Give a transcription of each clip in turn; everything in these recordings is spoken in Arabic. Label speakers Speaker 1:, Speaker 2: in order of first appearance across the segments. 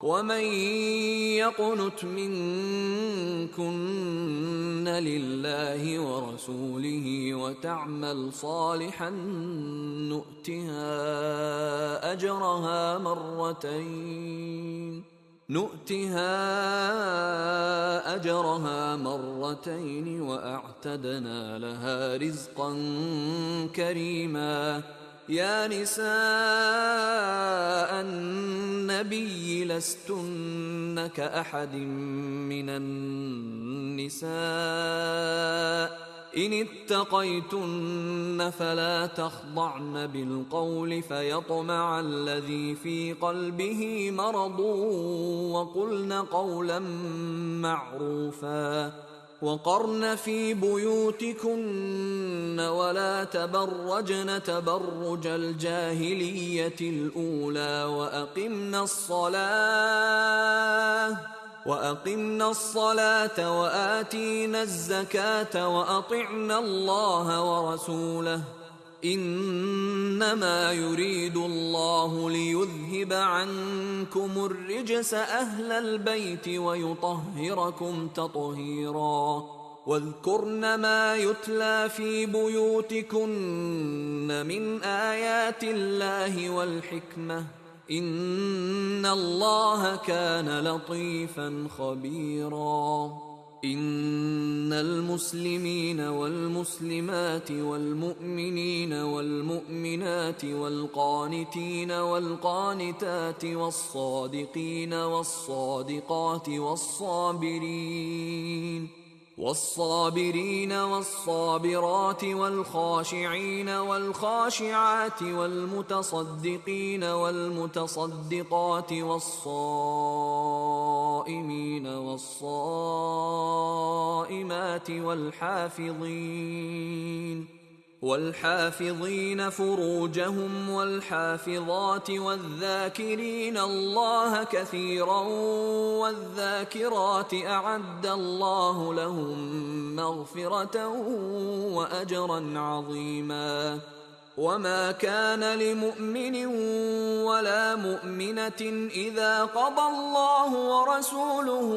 Speaker 1: ومن يقنت منكن لله ورسوله وتعمل صالحا نؤتها أجرها مرتين وأعتدنا لها رزقا كريما. يا نساء النبي لستن كأحد من النساء إن اتقيتن فلا تخضعن بالقول فيطمع الذي في قلبه مرض وقلن قولا معروفا. وقرن في بيوتكن ولا تبرجن تبرج الجاهلية الأولى وأقمنا الصلاة وآتينا الزكاة وأطعنا الله ورسوله إنما يريد الله ليذهب عنكم الرجس أهل البيت ويطهركم تطهيرا. واذكرن ما يتلى في بيوتكن من آيات الله والحكمة إن الله كان لطيفا خبيرا. إن المسلمين والمسلمات والمؤمنين والمؤمنات والقانتين والقانتات والصادقين والصادقات والصابرين والصابرات والخاشعين والخاشعات والمتصدقين والمتصدقات والصائمين والصائمات والحافظين فروجهم والحافظات والذاكرين الله كثيرا والذاكرات أعد الله لهم مغفرة وأجرا عظيما. وما كان لمؤمن ولا مؤمنة إذا قضى الله ورسوله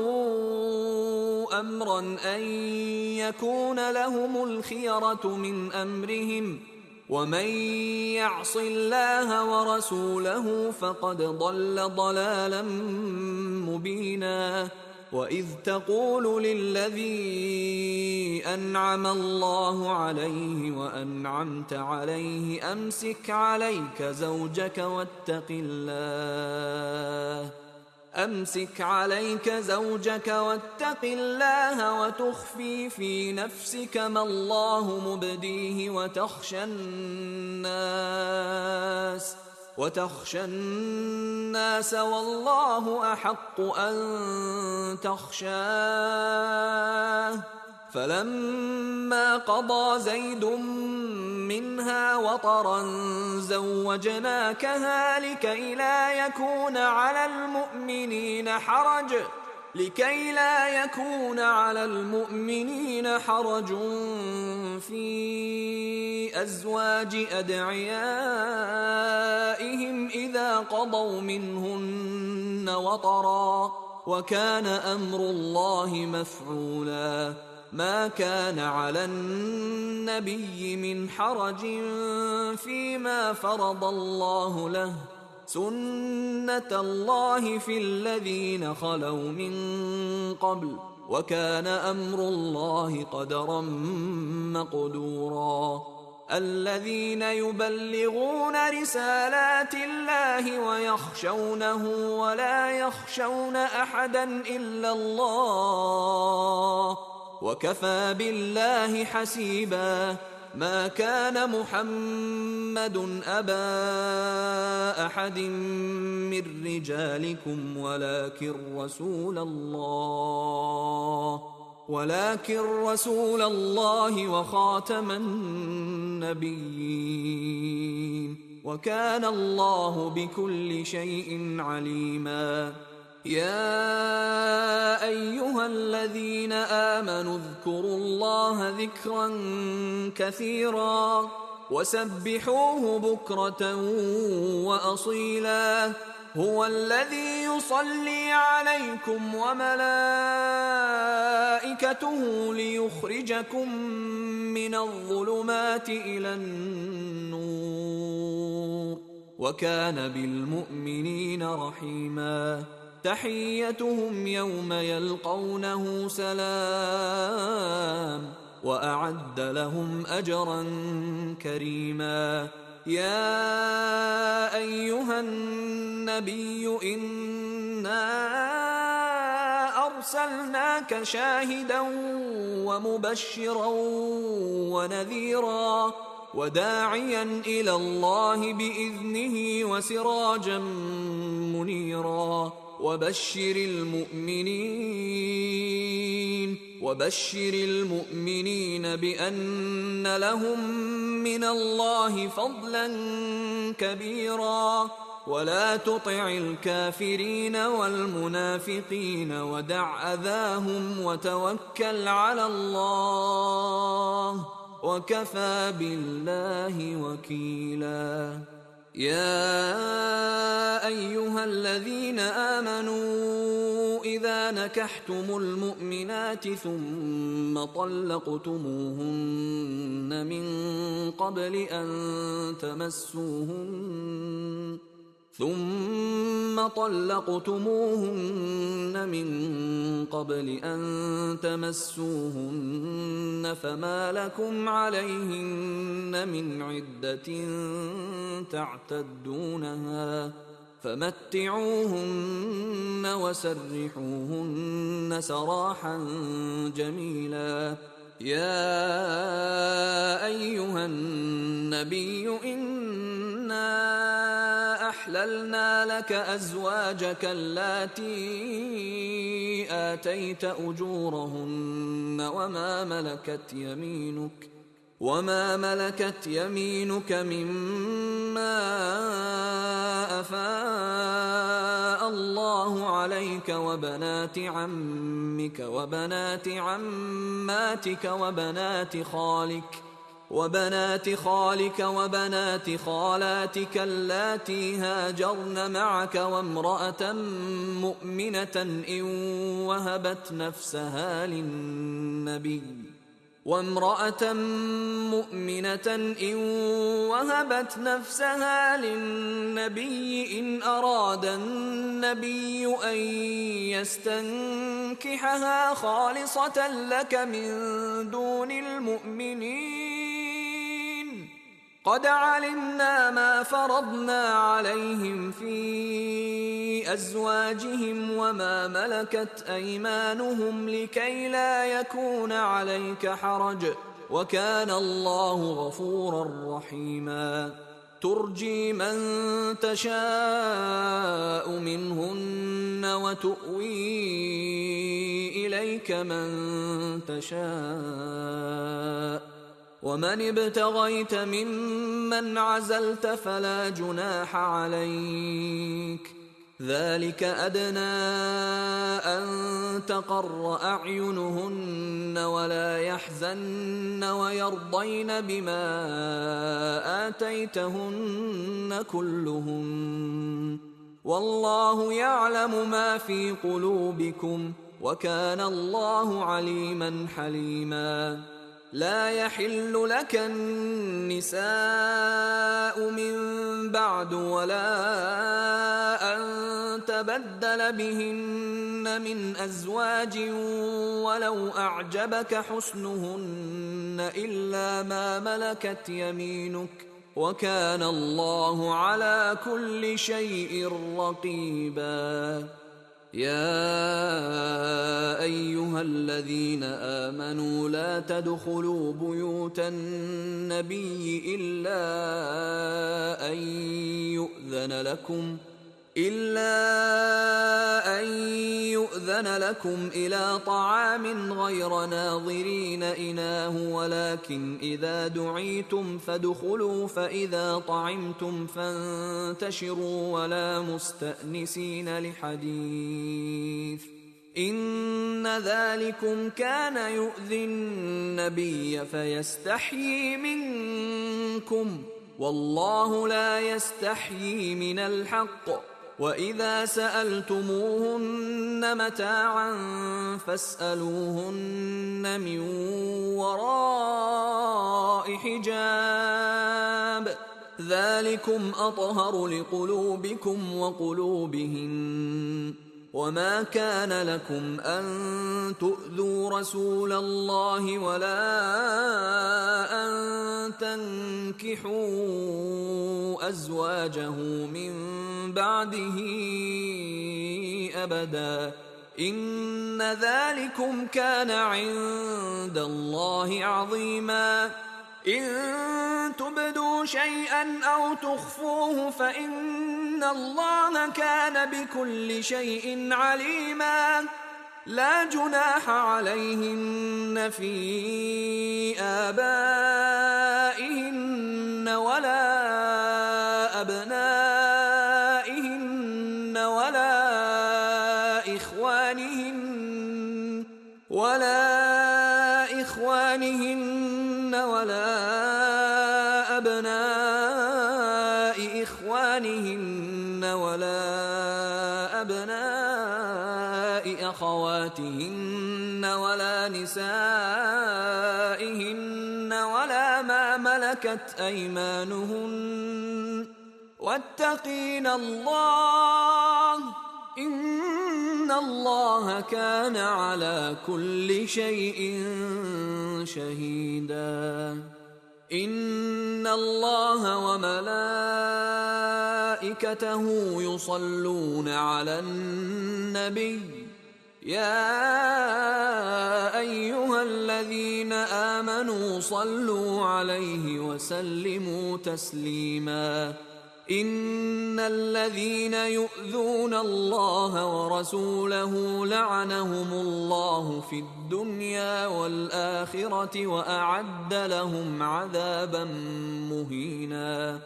Speaker 1: أمرا أن يكون لهم الخيرة من أمرهم ومن يعص الله ورسوله فقد ضل ضلالا مبينا. وإذ تقول للذي أنعم الله عليه وأنعمت عليه أمسك عليك زوجك واتق الله وتخفي في نفسك ما الله مبديه وتخشى الناس والله أحق أن تخشاه. فلما قضى زيد منها وطرا زوجناكها لكي لا يكون على المؤمنين حرج في أزواج أدعيائهم إذا قضوا منهن وطرا وكان أمر الله مفعولا. ما كان على النبي من حرج فيما فرض الله له سنة الله في الذين خلوا من قبل وكان أمر الله قدرا مقدورا. الذين يبلغون رسالات الله ويخشونه ولا يخشون أحدا إلا الله وكفى بالله حسيبا. ما كان محمد أبا أحد من رجالكم ولكن رسول الله وخاتم النبيين وكان الله بكل شيء عليما. يا أيها الذين آمنوا اذكروا الله ذكرا كثيرا وسبحوه بكرة وأصيلا. هو الذي يصلي عليكم وملائكته ليخرجكم من الظلمات إلى النور وكان بالمؤمنين رحيما تحيتهم يوم يلقونه سلام وأعد لهم أجرا كريما يا أيها النبي إنا أرسلناك شاهدا ومبشرا ونذيرا وداعيا إلى الله بإذنه وسراجا منيرا وبشر المؤمنين بأن لهم من الله فضلا كبيرا ولا تطع الكافرين والمنافقين ودع أذاهم وتوكل على الله وكفى بالله وكيلا يا أيها الذين آمنوا إذا نكحتم المؤمنات ثم طلقتموهن من قبل أن تمسوهن فما لكم عليهن من عدة تعتدونها فمتعوهن وسرحوهن سراحا جميلا يا أيها النبي إنا أحللنا لك أزواجك اللاتي آتيت أجورهن وما ملكت يمينك مما أفاء الله عليك وبنات عمك وبنات عماتك وبنات خالك وبنات خالاتك اللاتي هاجرن معك وامرأة مؤمنة إن وهبت نفسها للنبي إن أراد النبي أن يستنكحها خالصة لك من دون المؤمنين قد علمنا ما فرضنا عليهم في أزواجهم وما ملكت أيمانهم لكي لا يكون عليك حرج وكان الله غفورا رحيما ترجي من تشاء منهن وتؤوي إليك من تشاء ومن ابتغيت ممن عزلت فلا جناح عليك ذلك أدنى أن تقر أعينهن ولا يحزن ويرضين بما آتيتهن كلهن والله يعلم ما في قلوبكم وكان الله عليما حليما لا يحل لك النساء من بعد ولا أن تبدل بهن من أزواج ولو أعجبك حسنهن إلا ما ملكت يمينك وكان الله على كل شيء رقيبا يا أيها الذين آمنوا لا تدخلوا بيوت النبي إلا أن يؤذن لكم إلى طعام غير ناظرين إناه ولكن إذا دعيتم فادخلوا فإذا طعمتم فانتشروا ولا مستأنسين لحديث إن ذلكم كان يؤذي النبي فيستحيي منكم والله لا يستحيي من الحق وإذا سألتموهن متاعا فاسألوهن من وراء حجاب ذلكم أطهر لقلوبكم وقلوبهن وما كان لكم أن تؤذوا رسول الله ولا أن تنكحوا أزواجه من بعده أبدا إن ذلكم كان عند الله عظيما إن تبدوا شيئا أو تخفوه فإن الله كان بكل شيء عليما لا جناح عليهن في آبائهن ولا أبنائهن ولا إخوانهن ولا أبناء إخوانهن ولا أبناء أخواتهن ولا نسائهن ولا ما ملكت أيمانهن واتقين الله إن الله كان على كل شيء شهيدا إن الله وملائكته يصلون على النبي يا أيها الذين آمنوا صلوا عليه وسلموا تسليما إن الذين يؤذون الله ورسوله لعنهم الله في الدنيا والآخرة وأعد لهم عذابا مهينا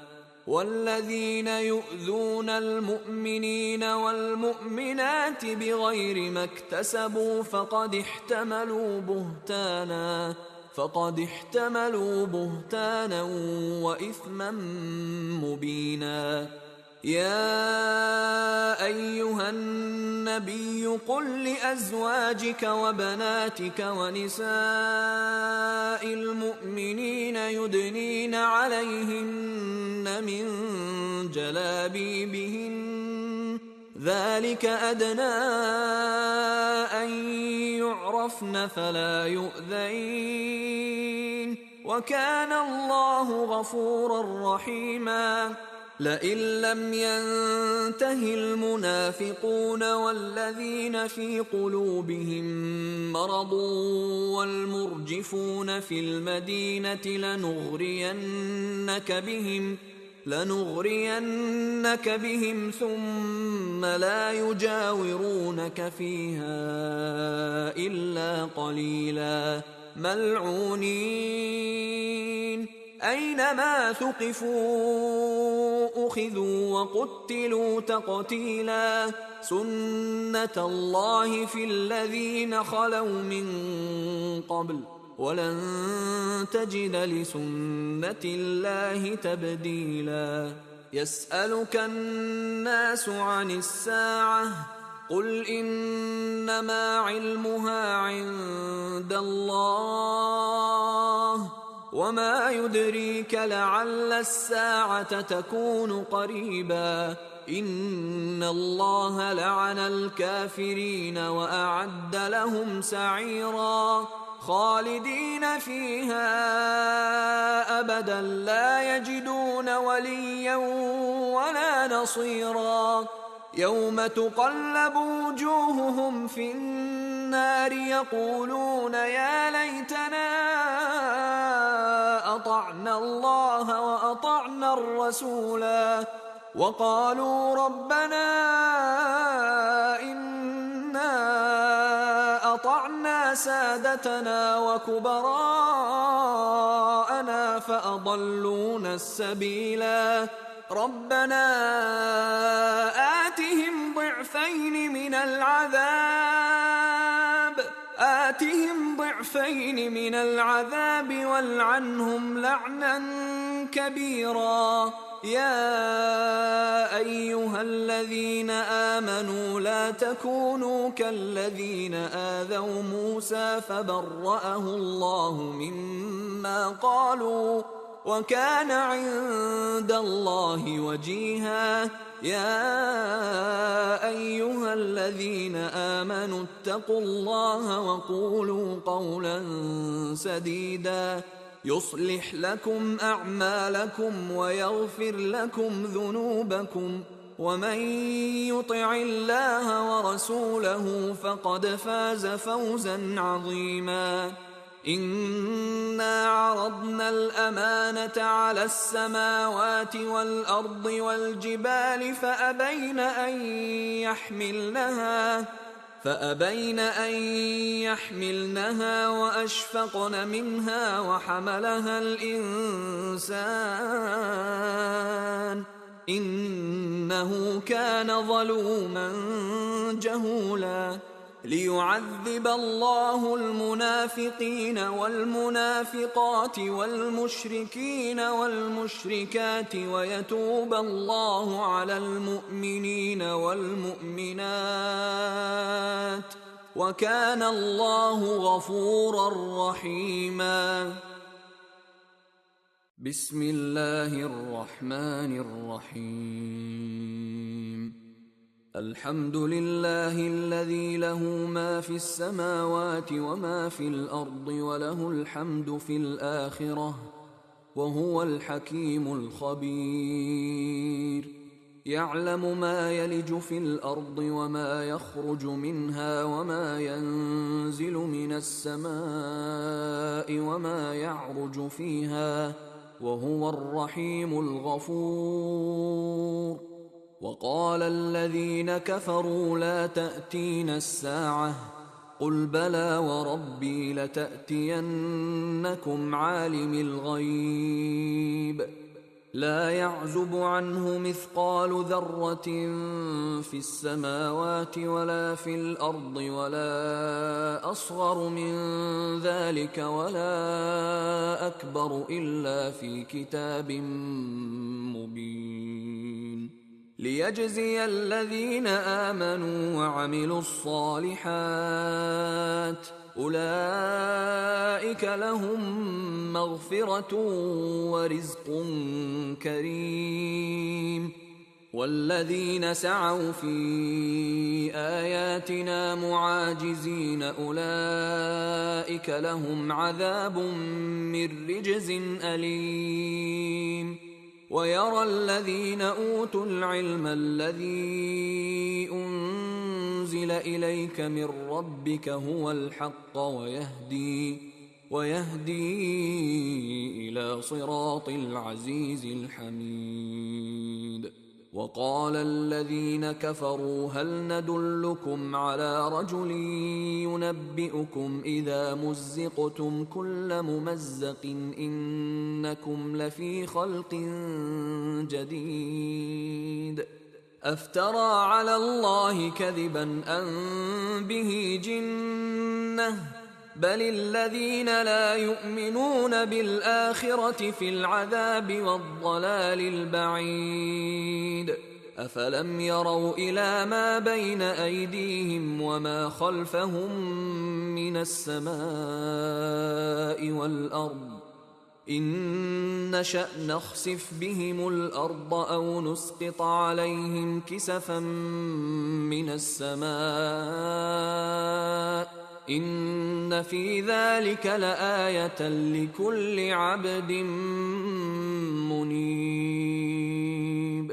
Speaker 1: والذينا يؤذون المؤمنين والمؤمنات بغير ما اكتسبوا فقد احتملوا بهتانا وإثما مبينا يا أيها النبي قل لأزواجك وبناتك ونساء المؤمنين يدنين عليهن من جلابيبهن ذلك أدنى أن يعرفن فلا يؤذين وكان الله غفورا رحيما لئن لم ينته المنافقون والذين في قلوبهم مرض والمرجفون في المدينة لنغرينك بهم ثم لا يجاورونك فيها إلا قليلا ملعونين أينما ثقفوا أخذوا وقتلوا تقتيلا سنة الله في الذين خلوا من قبل ولن تجد لسنة الله تبديلا يسألك الناس عن الساعة قل إنما علمها عند الله وما يدريك لعل الساعة تكون قريبا إن الله لعن الكافرين وأعد لهم سعيرا خالدين فيها أبدا لا يجدون وليا ولا نصيرا يوم تقلب وجوههم في النار يقولون يا ليتنا أطعنا الله وأطعنا الرسولا وقالوا ربنا إنا أطعنا سادتنا وكبراءنا فأضلونا السبيلا ربنا آتهم ضعفين من العذاب والعنهم لعنا كبيرا يا أيها الذين آمنوا لا تكونوا كالذين آذوا موسى فبرأه الله مما قالوا وكان عند الله وجيها. يا أيها الذين آمنوا اتقوا الله وقولوا قولا سديدا يصلح لكم أعمالكم ويغفر لكم ذنوبكم ومن يطع الله ورسوله فقد فاز فوزا عظيما. إنا عرضنا الأمانة على السماوات والأرض والجبال فأبين أن يحملنها وأشفقن منها وحملها الإنسان إنه كان ظلوما جهولا. ليعذب الله المنافقين والمنافقات والمشركين والمشركات ويتوب الله على المؤمنين والمؤمنات وكان الله غفورا رحيما. بسم الله الرحمن الرحيم. الحمد لله الذي له ما في السماوات وما في الأرض وله الحمد في الآخرة وهو الحكيم الخبير. يعلم ما يلج في الأرض وما يخرج منها وما ينزل من السماء وما يعرج فيها وهو الرحيم الغفور. وقال الذين كفروا لا تأتينا الساعة قل بلى وربي لتأتينكم عالم الغيب لا يعزب عنه مثقال ذرة في السماوات ولا في الأرض ولا أصغر من ذلك ولا أكبر إلا في كتاب مبين. ليجزي الذين آمنوا وعملوا الصالحات أولئك لهم مغفرة ورزق كريم. والذين سعوا في آياتنا معاجزين أولئك لهم عذاب من رجز أليم. ويرى الذين أوتوا العلم الذي أنزل إليك من ربك هو الحق ويهدي إلى صراط العزيز الحميد. وقال الذين كفروا هل ندلكم على رجل ينبئكم إذا مزقتم كل ممزق إنكم لفي خلق جديد أفترى على الله كذبا أم به جنة بل الذين لا يؤمنون بالآخرة في العذاب والضلال البعيد. أفلم يروا إلى ما بين أيديهم وما خلفهم من السماء والأرض إن نشأ نخسف بهم الأرض أو نسقط عليهم كسفا من السماء إن في ذلك لآية لكل عبد منيب.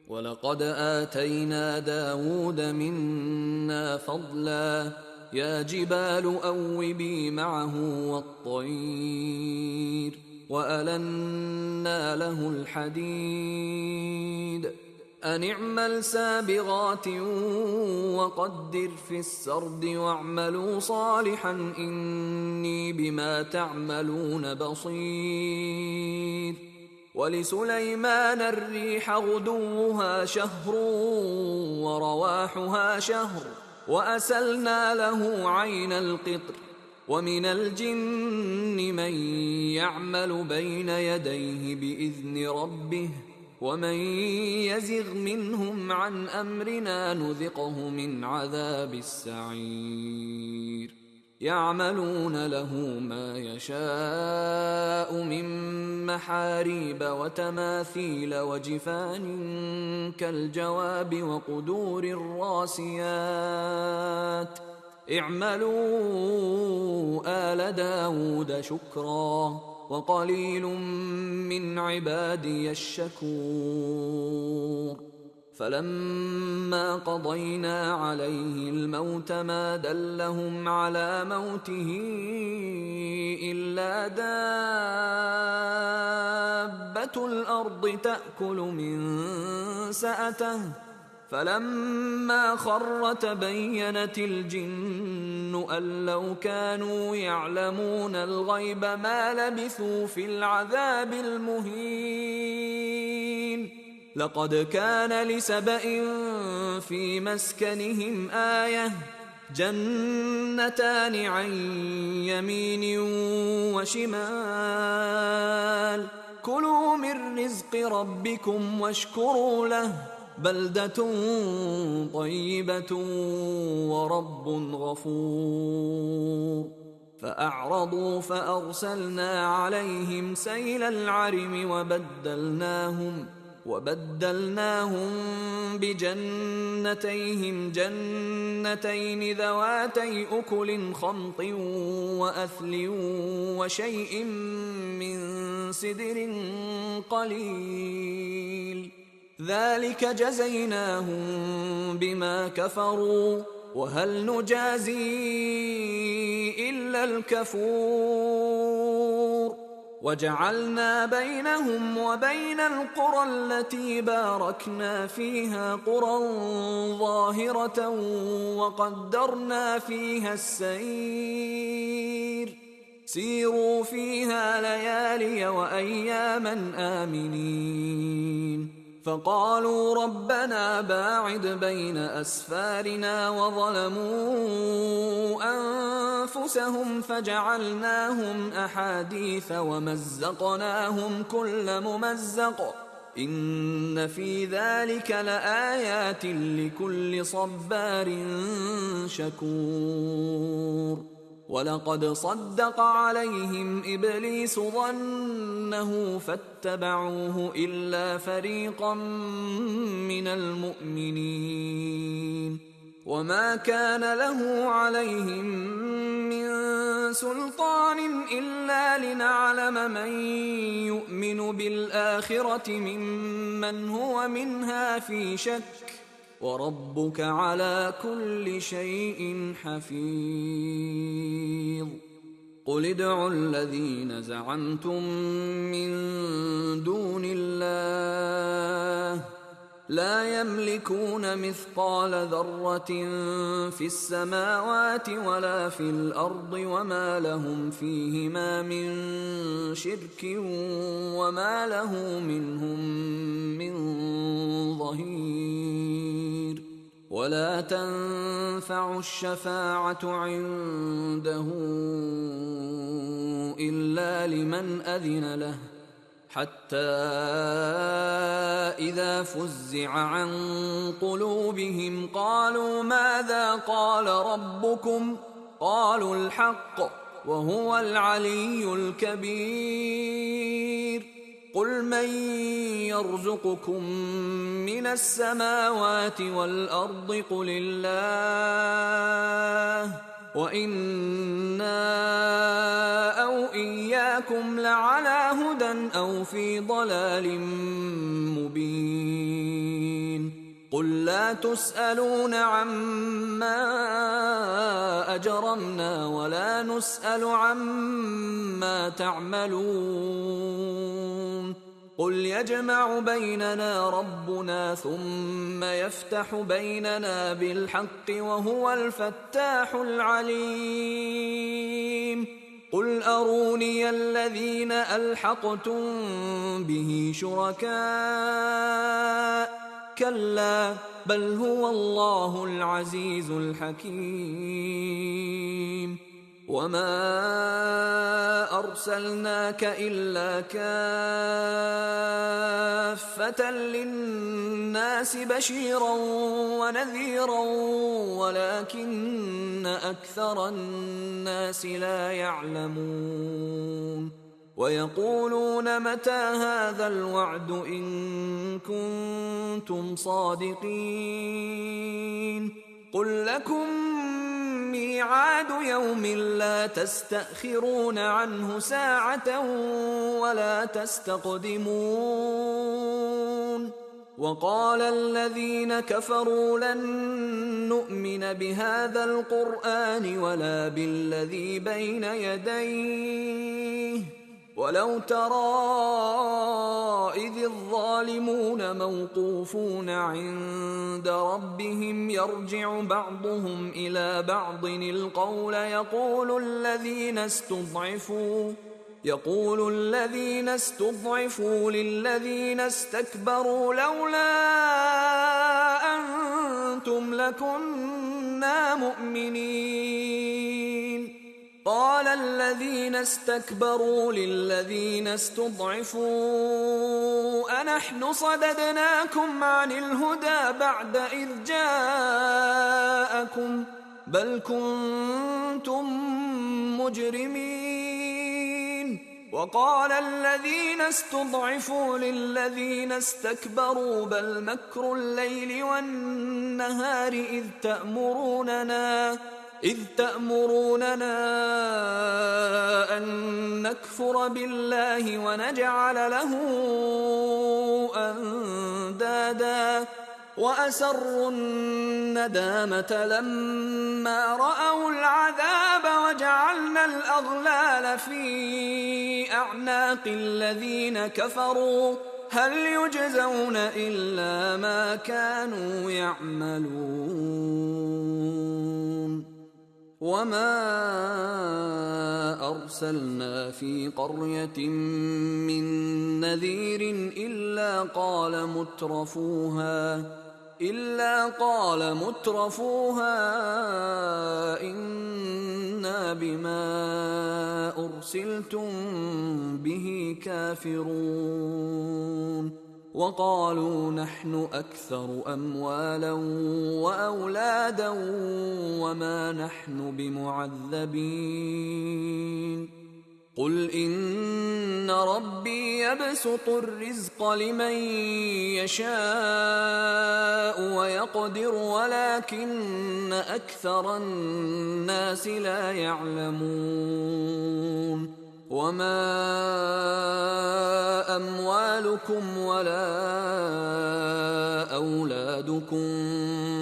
Speaker 1: ولقد آتينا داود منا فضلا يا جبال أوبي معه والطير وألنا له الحديد أن اعمل سابغات وقدر في السرد واعملوا صالحا إني بما تعملون بصير. ولسليمان الريح غدوها شهر ورواحها شهر وأسلنا له عين القطر ومن الجن من يعمل بين يديه بإذن ربه ومن يزغ منهم عن أمرنا نذقه من عذاب السعير يعملون له ما يشاء من محاريب وتماثيل وجفان كالجواب وقدور الراسيات اعملوا آل داود شكرا وقليل من عبادي الشكور فلما قضينا عليه الموت ما دلهم على موته إلا دابة الأرض تأكل من سأته فلما خر تبينت الجن أن لو كانوا يعلمون الغيب ما لبثوا في العذاب المهين لقد كان لسبإ في مسكنهم آية جنتان عن يمين وشمال كلوا من رزق ربكم واشكروا له بلدة طيبة ورب غفور فأعرضوا فأرسلنا عليهم سيل العرم وبدلناهم بجنتيهم جنتين ذواتي أكل خمط وأثل وشيء من سدر قليل ذلك جزيناهم بما كفروا وهل نجازي إلا الكفور وجعلنا بينهم وبين القرى التي باركنا فيها قرى ظاهرة وقدرنا فيها السير سيروا فيها ليالي وأياما آمنين فقالوا ربنا باعد بين أسفارنا وظلموا أنفسهم فجعلناهم أحاديث ومزقناهم كل ممزق إن في ذلك لآيات لكل صبار شكور ولقد صدق عليهم إبليس ظنه فاتبعوه إلا فريقا من المؤمنين وما كان له عليهم من سلطان إلا لنعلم من يؤمن بالآخرة ممن هو منها في شك وربك على كل شيء حفيظ قل ادعوا الذين زعمتم من دون الله لا يملكون مثقال ذرة في السماوات ولا في الأرض وما لهم فيهما من شرك وما له منهم من ظهير ولا تنفع الشفاعة عنده إلا لمن أذن له حتى إذا فزع عن قلوبهم قالوا ماذا قال ربكم قالوا الحق وهو العلي الكبير قل من يرزقكم من السماوات والأرض قل الله وإنا أو إياكم لعلى هدى أو في ضلال مبين قل لا تسألون عما أجرمنا ولا نسأل عما تعملون قل يجمع بيننا ربنا ثم يفتح بيننا بالحق وهو الفتاح العليم قل أروني الذين ألحقتم به شركاء كلا بل هو الله العزيز الحكيم وما أرسلناك إلا كافة للناس بشيرا ونذيرا ولكن أكثر الناس لا يعلمون ويقولون متى هذا الوعد إن كنتم صادقين قل لكم ميعاد يوم لا تستأخرون عنه ساعة ولا تستقدمون وقال الذين كفروا لن نؤمن بهذا القرآن ولا بالذي بين يديه ولو ترى إذ الظالمون موقوفون عند ربهم يرجع بعضهم إلى بعض القول يقول الذين استضعفوا للذين استكبروا لولا أنتم لكنا مؤمنين قال الذين استكبروا للذين استضعفوا أنحن صددناكم عن الهدى بعد إذ جاءكم بل كنتم مجرمين وقال الذين استضعفوا للذين استكبروا بل مكر الليل والنهار إذ تأمروننا أن نكفر بالله ونجعل له أندادا وأسروا الندامة لما رأوا العذاب وجعلنا الأغلال في أعناق الذين كفروا هل يجزون إلا ما كانوا يعملون وما أرسلنا في قرية من نذير إلا قال مترفوها إنا بما أرسلتم به كافرون وقالوا نحن أكثر أموالا وأولادا وما نحن بمعذبين قل إن ربي يبسط الرزق لمن يشاء ويقدر ولكن أكثر الناس لا يعلمون وما أموالكم ولا أولادكم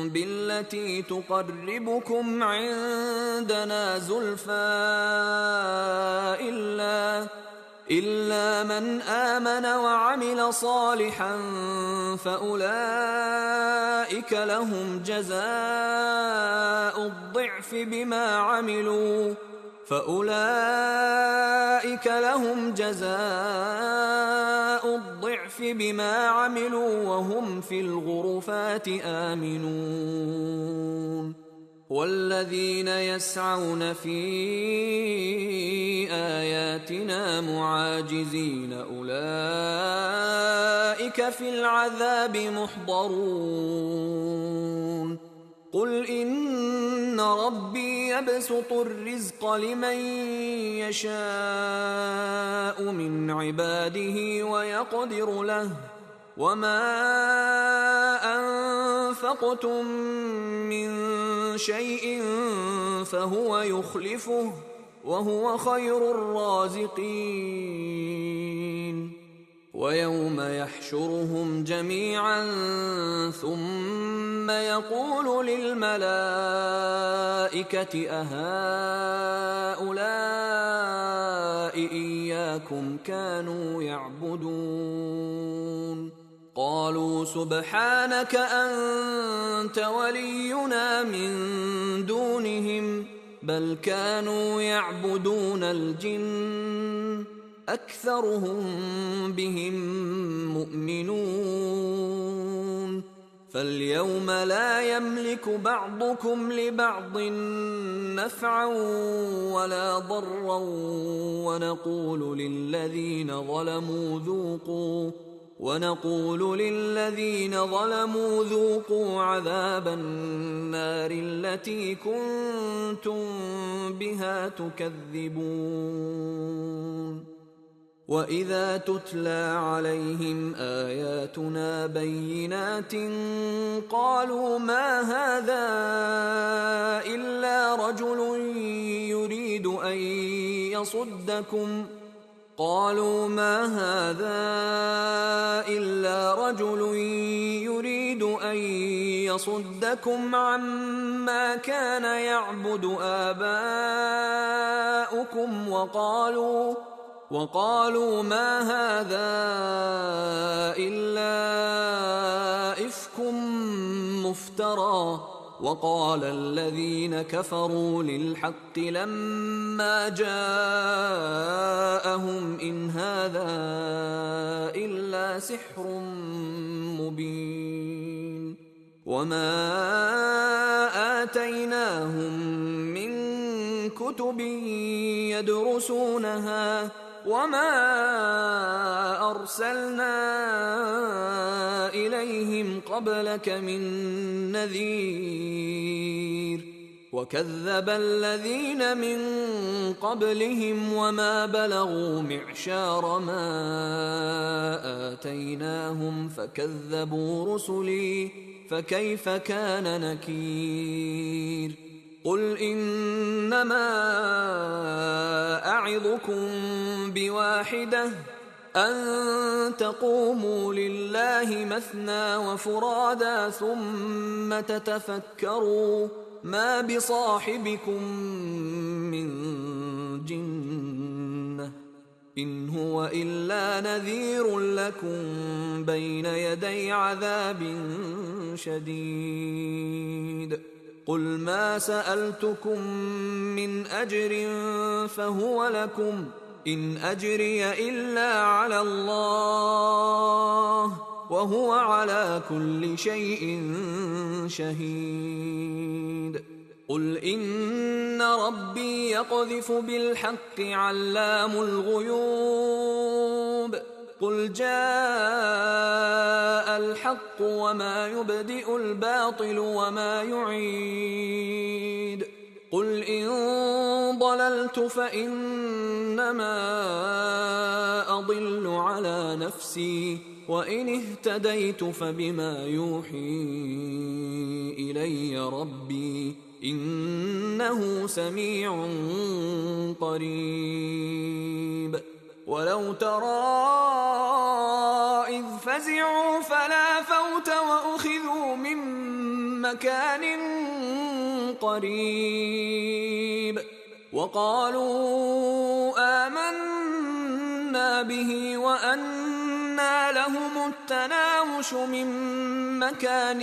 Speaker 1: بالتي تقربكم عندنا زلفى إلا من آمن وعمل صالحا فأولئك لهم جزاء الضعف بما عملوا وهم في الغرفات آمنون والذين يسعون في آياتنا معاجزين أولئك في العذاب محضرون قل إن ربي يبسط الرزق لمن يشاء من عباده ويقدر له وما أنفقتم من شيء فهو يخلفه وهو خير الرازقين ويوم يحشرهم جميعا ثم يقول للملائكة أهؤلاء إياكم كانوا يعبدون قالوا سبحانك أنت ولينا من دونهم بل كانوا يعبدون الجن أكثرهم بهم مؤمنون فاليوم لا يملك بعضكم لبعض نفعا ولا ضرا ونقول للذين ظلموا ذوقوا عذاب النار التي كنتم بها تكذبون. وإذا تتلى عليهم آياتنا بينات قالوا ما هذا إلا رجل يريد أن يصدكم عما كان يعبد آباؤكم وقالوا ما هذا إلا إفك مفترى. وقال الذين كفروا للحق لما جاءهم إن هذا إلا سحر مبين. وما آتيناهم من كتب يدرسونها وما أرسلنا إليهم قبلك من نذير. وكذب الذين من قبلهم وما بلغوا معشار ما آتيناهم فكذبوا رسلي فكيف كان نكير. قل إنما أعظكم بواحدة أن تقوموا لله مثنى وفرادا ثم تتفكروا ما بصاحبكم من جنة إن هو إلا نذير لكم بين يدي عذاب شديد. قل ما سألتكم من أجر فهو لكم إن أجري إلا على الله وهو على كل شيء شهيد. قل إن ربي يقذف بالحق علام الغيوب. قل جاء الحق وما يبدئ الباطل وما يعيد. قل إن ضللت فإنما أضل على نفسي وإن اهتديت فبما يوحي إلي ربي إنه سميع قريب. ولو ترى إذ فزعوا فلا فوت وأخذوا من مكان قريب وقالوا آمنا به وأنى لهم التناوش من مكان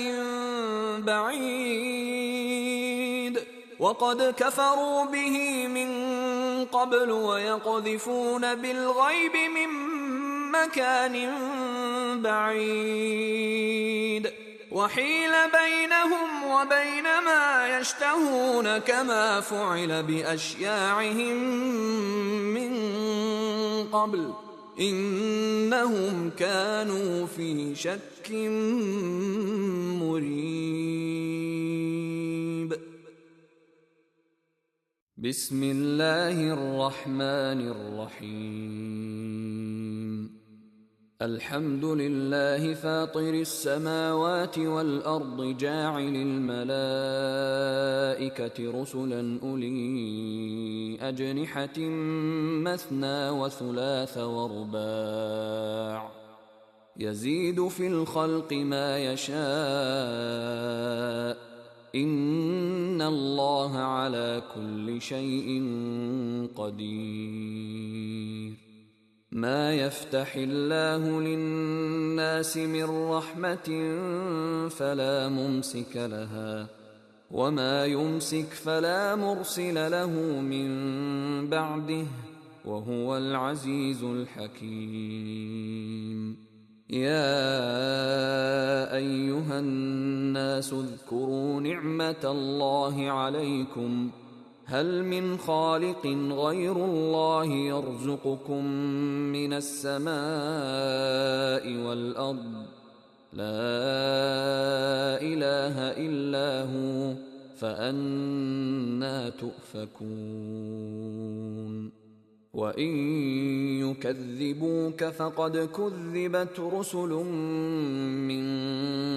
Speaker 1: بعيد وقد كفروا به من قبل ويقذفون بالغيب من مكان بعيد وحيل بينهم وبين ما يشتهون كما فعل بأشياعهم من قبل إنهم كانوا في شك مريب. بسم الله الرحمن الرحيم. الحمد لله فاطر السماوات والأرض جاعل الملائكة رسلا أولي أجنحة مثنى وثلاث ورباع يزيد في الخلق ما يشاء إن الله على كل شيء قدير. ما يفتح الله للناس من رحمة فلا ممسك لها وما يمسك فلا مرسل له من بعده وهو العزيز الحكيم. يا أيها الناس اذكروا نعمة الله عليكم هل من خالق غير الله يرزقكم من السماء والأرض لا إله إلا هو فأنى تؤفكون وإن يكذبوك فقد كذبت رسل من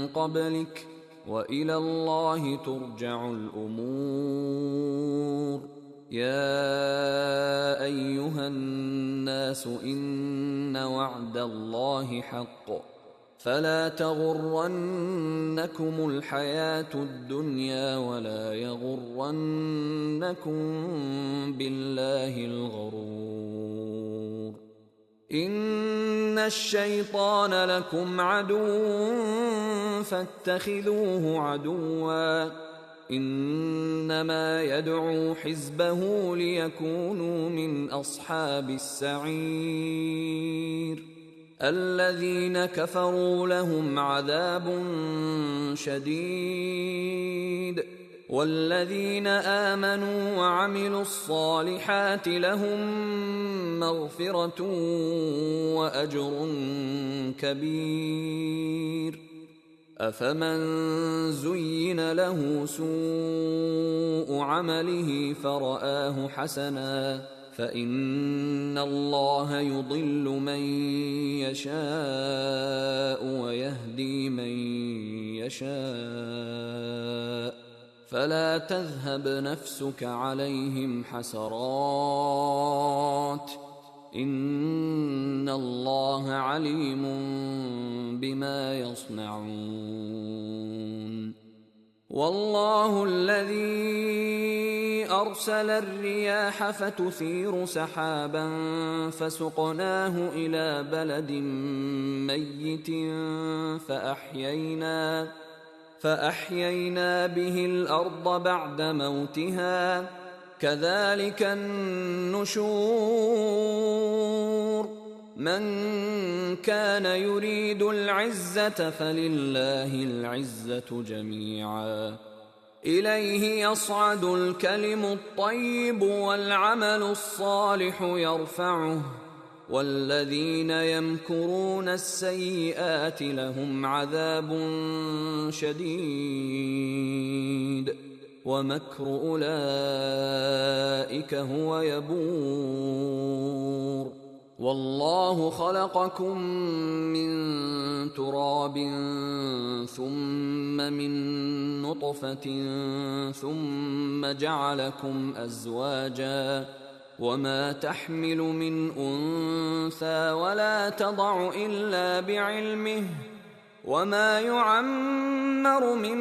Speaker 1: قبلك وإلى الله ترجع الأمور يا أيها الناس إن وعد الله حق فلا تغرنكم الحياة الدنيا ولا يغرنكم بالله الغرور إن الشيطان لكم عدو فاتخذوه عدوا إنما يدعو حزبه ليكونوا من أصحاب السعير الذين كفروا لهم عذاب شديد والذين آمنوا وعملوا الصالحات لهم مغفرة وأجر كبير أفمن زين له سوء عمله فرآه حسنا فإن الله يضل من يشاء ويهدي من يشاء فلا تذهب نفسك عليهم حسرات إن الله عليم بما يصنعون والله الذي أرسل الرياح فتثير سحابا فسقناه إلى بلد ميت فأحيينا به الأرض بعد موتها كذلك النشور من كان يريد العزة فلله العزة جميعا إليه يصعد الكلم الطيب والعمل الصالح يرفعه والذين يمكرون السيئات لهم عذاب شديد ومكر أولئك هو يبور والله خلقكم من تراب ثم من نطفة ثم جعلكم أزواجا وما تحمل من أنثى ولا تضع إلا بعلمه وما يعمر من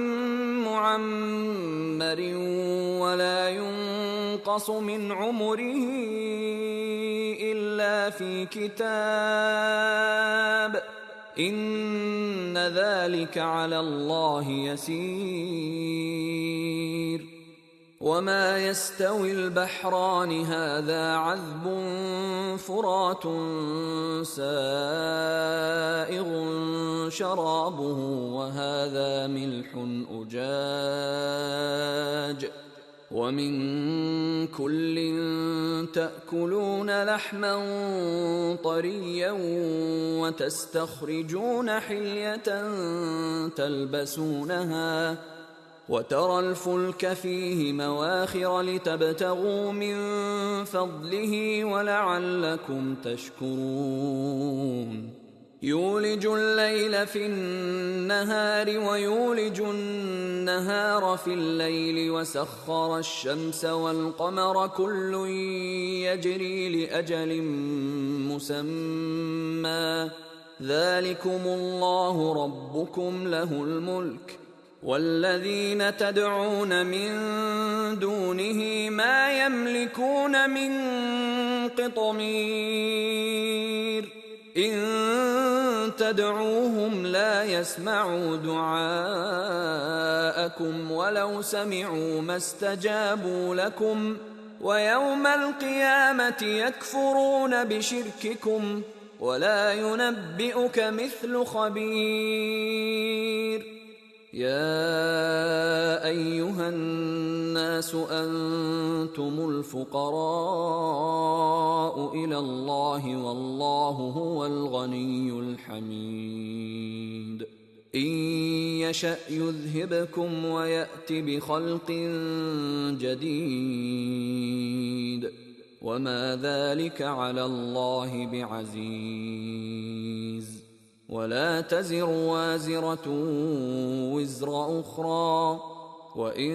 Speaker 1: معمر ولا ينقص من عمره إلا في كتاب إن ذلك على الله يسير وما يستوي البحران هذا عذب فرات سائغ شرابه وهذا ملح أجاج ومن كل تأكلون لحما طريا وتستخرجون حلية تلبسونها وترى الفلك فيه مواخر لتبتغوا من فضله ولعلكم تشكرون يولج الليل في النهار ويولج النهار في الليل وسخر الشمس والقمر كل يجري لأجل مسمى ذلكم الله ربكم له الملك والذين تدعون من دونه ما يملكون من قطمير إن تدعوهم لا يسمعوا دعاءكم ولو سمعوا ما استجابوا لكم ويوم القيامة يكفرون بشرككم ولا ينبئك مثل خبير. يا أيها الناس أنتم الفقراء إلى الله والله هو الغني الحميد. إن يشأ يذهبكم ويأت بخلق جديد وما ذلك على الله بعزيز. ولا تزر وازرة وزر أخرى، وإن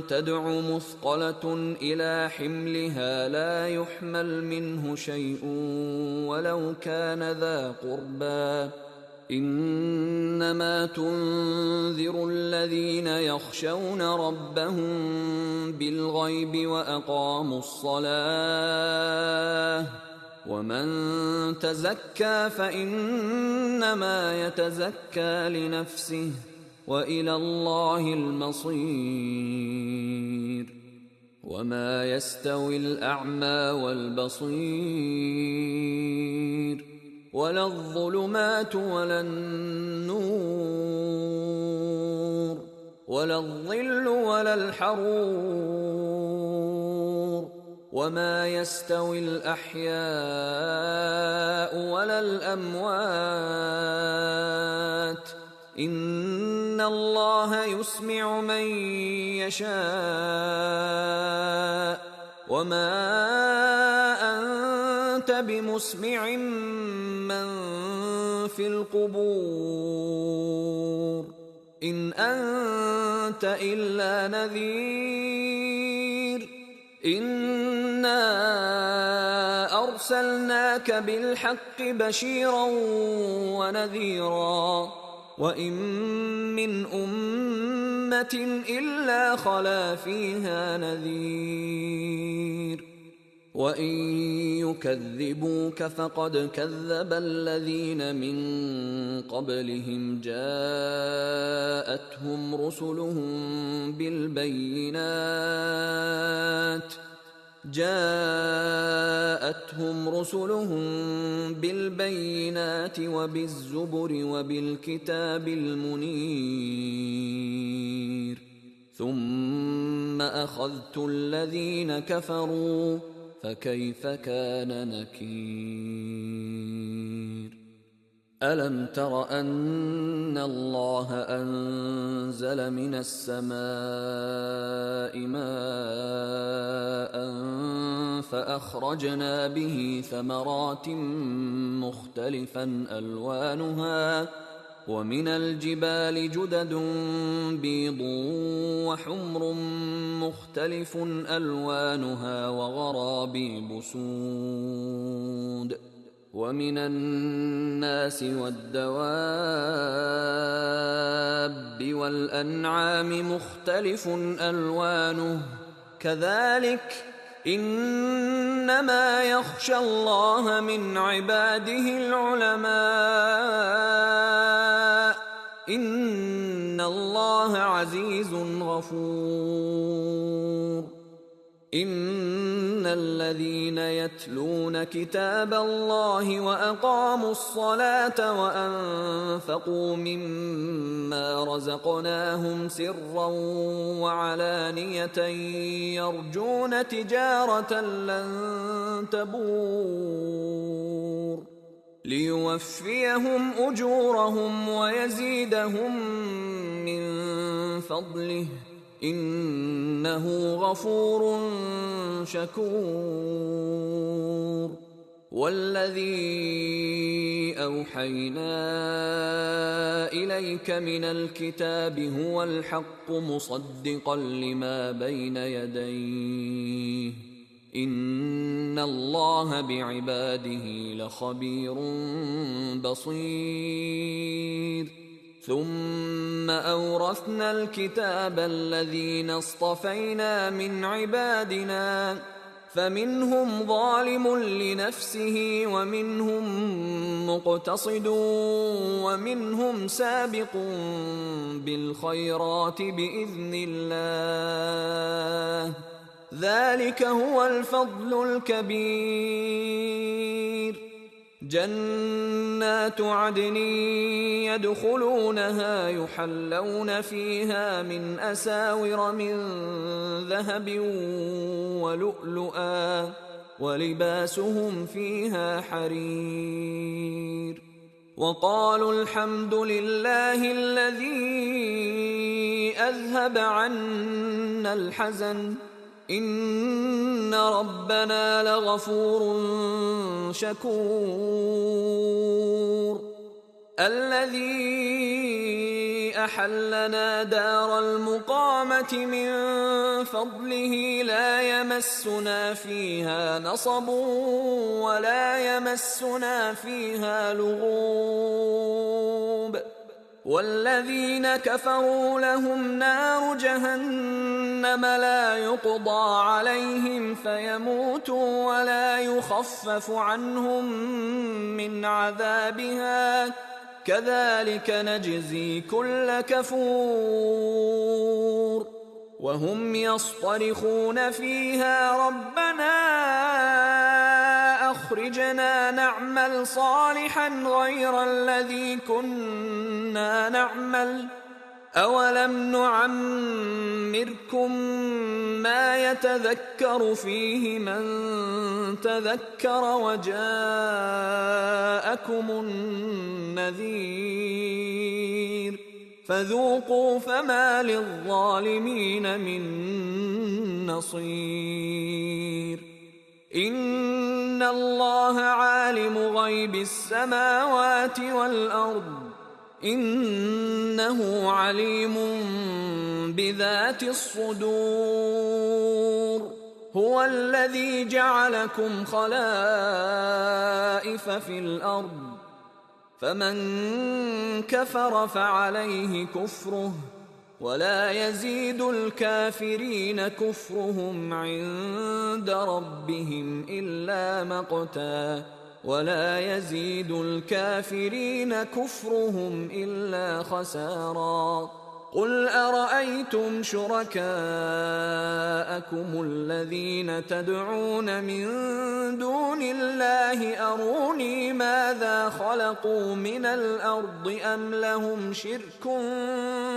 Speaker 1: تدع مثقلة إلى حملها لا يحمل منه شيء ولو كان ذا قربى. إنما تنذر الذين يخشون ربهم بالغيب وأقاموا الصلاة، ومن تزكى فإنما يتزكى لنفسه وإلى الله المصير. وما يستوي الأعمى والبصير ولا الظلمات ولا النور ولا الظل ولا الحرور، وما يستوي الأحياء ولا الأموات، إن الله يسمع من يشاء وما أنت بمسمع من في القبور، إن أنت إلا نذير. إنا أرسلناك بالحق بشيرا ونذيرا، وإن من أمة إلا خلا فيها نذير. وإن يكذبوك فقد كذب الذين من قبلهم جاءتهم رسلهم بالبينات وبالزبر وبالكتاب المنير، ثم أخذت الذين كفروا فكيف كان نكير. ألم تر أن الله أنزل من السماء ماء فأخرجنا به ثمرات مختلفا ألوانها، ومن الجبال جدد بيض وحمر مختلف ألوانها وغرابيب سود، ومن الناس والدواب والأنعام مختلف ألوانه كذلك، إنما يخشى الله من عباده العلماء، إن الله عزيز غفور. إن الذين يتلون كتاب الله وأقاموا الصلاة وأنفقوا مما رزقناهم سرا وعلانية يرجون تجارة لن تبور ليوفيهم أجورهم ويزيدهم من فضله إنه غفور شكور. والذي أوحينا إليك من الكتاب هو الحق مصدقا لما بين يديه، إن الله بعباده لخبير بصير. ثم أورثنا الكتاب الذين اصطفينا من عبادنا فمنهم ظالم لنفسه ومنهم مقتصد ومنهم سابق بالخيرات بإذن الله، ذلك هو الفضل الكبير. جنات عدن يدخلونها يحلون فيها من أساور من ذهب ولؤلؤا ولباسهم فيها حرير وقالوا الحمد لله الذي أذهب عنا الحزن إن ربنا لغفور شكور الذي أحلنا دار المقامة من فضله لا يمسنا فيها نصب ولا يمسنا فيها لغوب والذين كفروا لهم نار جهنم لا يقضى عليهم فيموتوا ولا يخفف عنهم من عذابها كذلك نجزي كل كفور وهم يصطرخون فيها ربنا أخرجنا نعمل صالحا غير الذي كنا نعمل أولم نعمركم ما يتذكر فيه من تذكر وجاءكم النذير فذوقوا فما للظالمين من نصير إن الله عالم غيب السماوات والأرض إنه عليم بذات الصدور هو الذي جعلكم خلائف في الأرض فمن كفر فعليه كفره ولا يزيد الكافرين كفرهم عند ربهم إلا مقتا ولا يزيد الكافرين كفرهم إلا خسارا قل أرأيتم شركاءكم الذين تدعون من دون الله أروني ماذا خلقوا من الأرض أم لهم شرك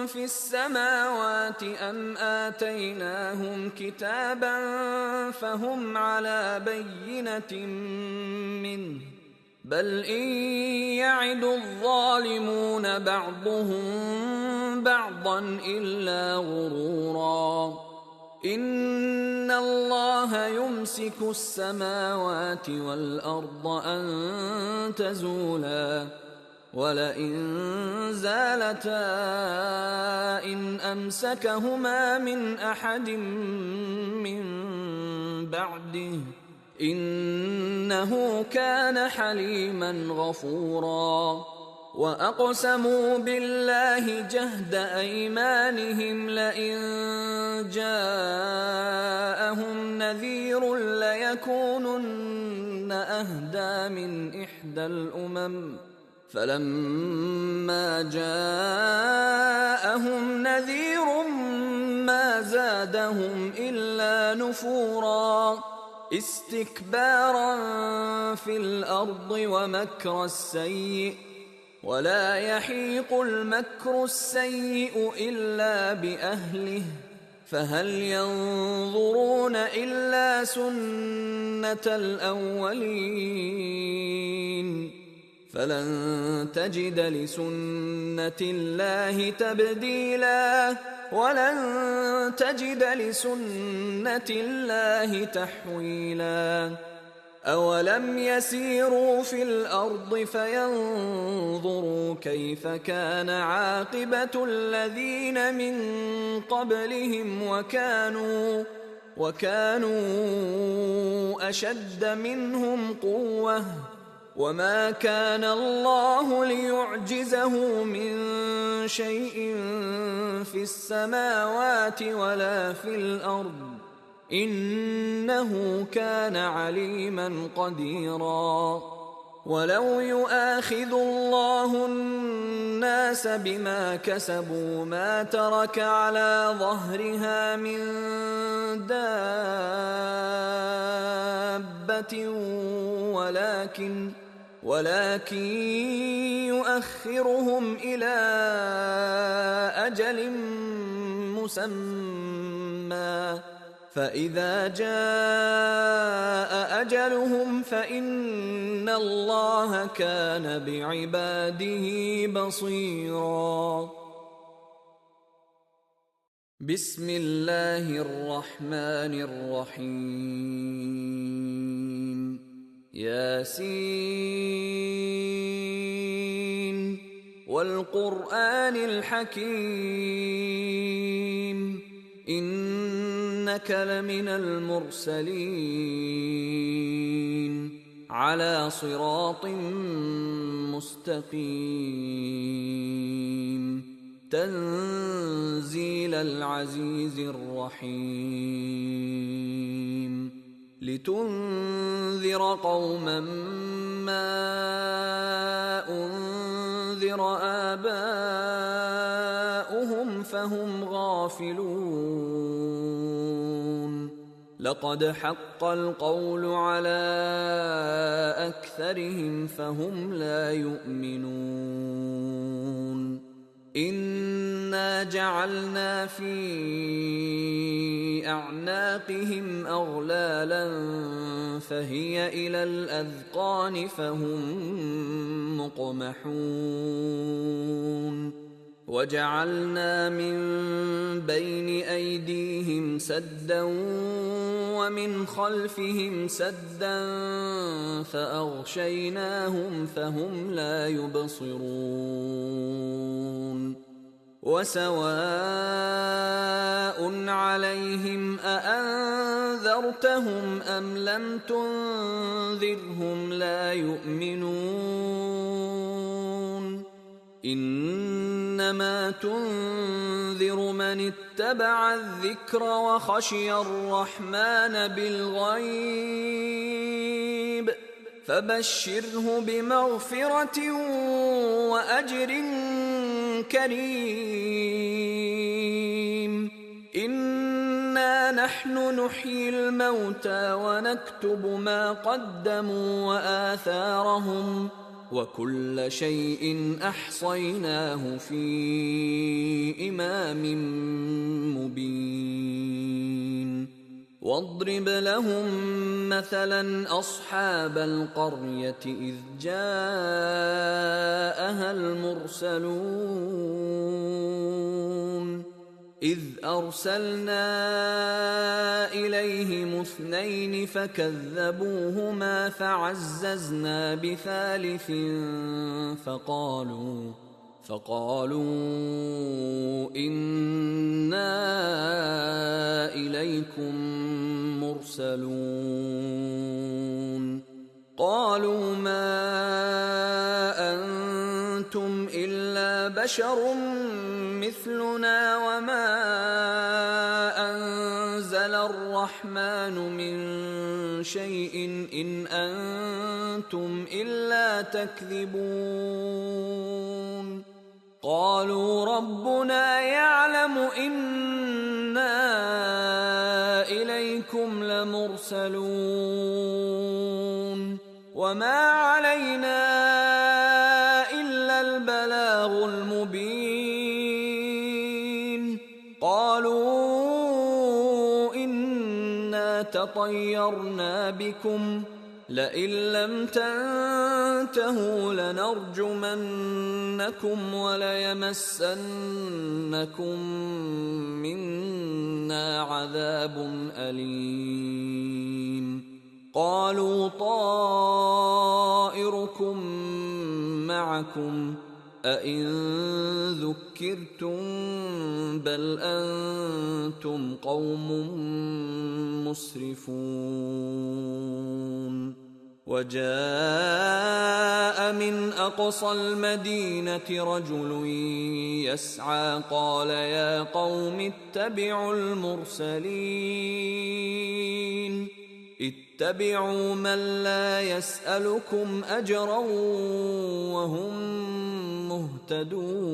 Speaker 1: في السماوات أم آتيناهم كتابا فهم على بينة منه بل إن يعد الظالمون بعضهم بعضا إلا غرورا إن الله يمسك السماوات والأرض أن تزولا ولئن زالتا إن أمسكهما من أحد من بعده إنه كان حليما غفورا وأقسموا بالله جهد أيمانهم لئن جاءهم نذير ليكونن أهدى من إحدى الأمم فلما جاءهم نذير ما زادهم إلا نفورا استكبارا في الأرض ومكر السيء ولا يحيق المكر السيء إلا بأهله فهل ينظرون إلا سنة الأولين فلن تجد لسنة الله تبديلا ولن تجد لسنة الله تحويلا أولم يسيروا في الأرض فينظروا كيف كان عاقبة الذين من قبلهم وكانوا أشد منهم قوة وما كان الله ليعجزه من شيء في السماوات ولا في الأرض إنه كان عليما قديرا ولو يؤاخذ الله الناس بما كسبوا ما ترك على ظهرها من دابة ولكن يؤخرهم إلى أجل مسمى فإذا جاء أجلهم فإن الله كان بعباده بصيرا. بسم الله الرحمن الرحيم. ياسين والقرآن الحكيم إنك لمن المرسلين على صراط مستقيم تنزيل العزيز الرحيم لتنذر قوما ما أنذر آباؤهم فهم غافلون لقد حق القول على أكثرهم فهم لا يؤمنون إنا جعلنا في أعناقهم أغلالا فهي إلى الأذقان فهم مقمحون وجعلنا من بين أيديهم سدا ومن خلفهم سدا فأغشيناهم فهم لا يبصرون وسواء عليهم أأنذرتهم أم لم تنذرهم لا يؤمنون إنما تنذر من اتبع الذكر وخشي الرحمن بالغيب فبشره بمغفرة وأجر كريم إنا نحن نحيي الموتى ونكتب ما قدموا وآثارهم وكل شيء أحصيناه في إمام مبين واضرب لهم مثلا أصحاب القرية إذ جاءها المرسلون إذ أرسلنا إليهم اثنين فكذبوهما فعززنا بثالث فقالوا إنا إليكم مرسلون قالوا ما أنتم إلا بشر مثلنا وما أنزل الرحمن من شيء إن أنتم إلا تكذبون قالوا ربنا يعلم إنا إليكم لمرسلون وما علينا إلا البلاغ المبين قالوا إنا تطيرنا بكم لئن لم تنتهوا لنرجمنكم وليمسنكم منا عذاب أليم قالوا طائركم معكم أئن ذكرتم بل أنتم قوم مسرفون وجاء من أقصى المدينة رجل يسعى قال يا قوم اتبعوا المرسلين اتبعوا من لا يسألكم أجرا وهم مهتدون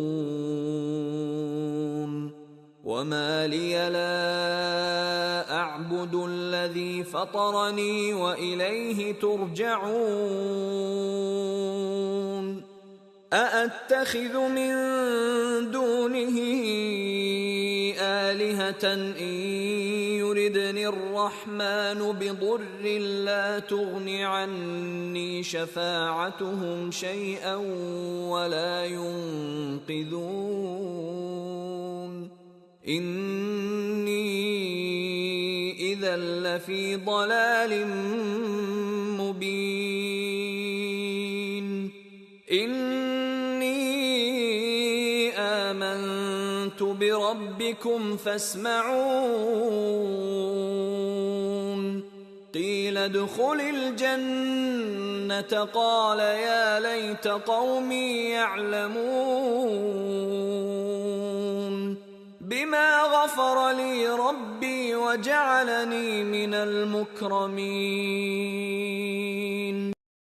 Speaker 1: وما لي لا أعبد الذي فطرني وإليه ترجعون أأتخذ من دونه آلهة إن يردني الرحمن بضر لا تغن عني شفاعتهم شيئا ولا ينقذون إني إذا لفي ضلال مبين إني آمنت بربكم فاسمعون قيل ادخل الجنة قال يا ليت قومي يعلمون بما غفر لي ربي وجعلني من المكرمين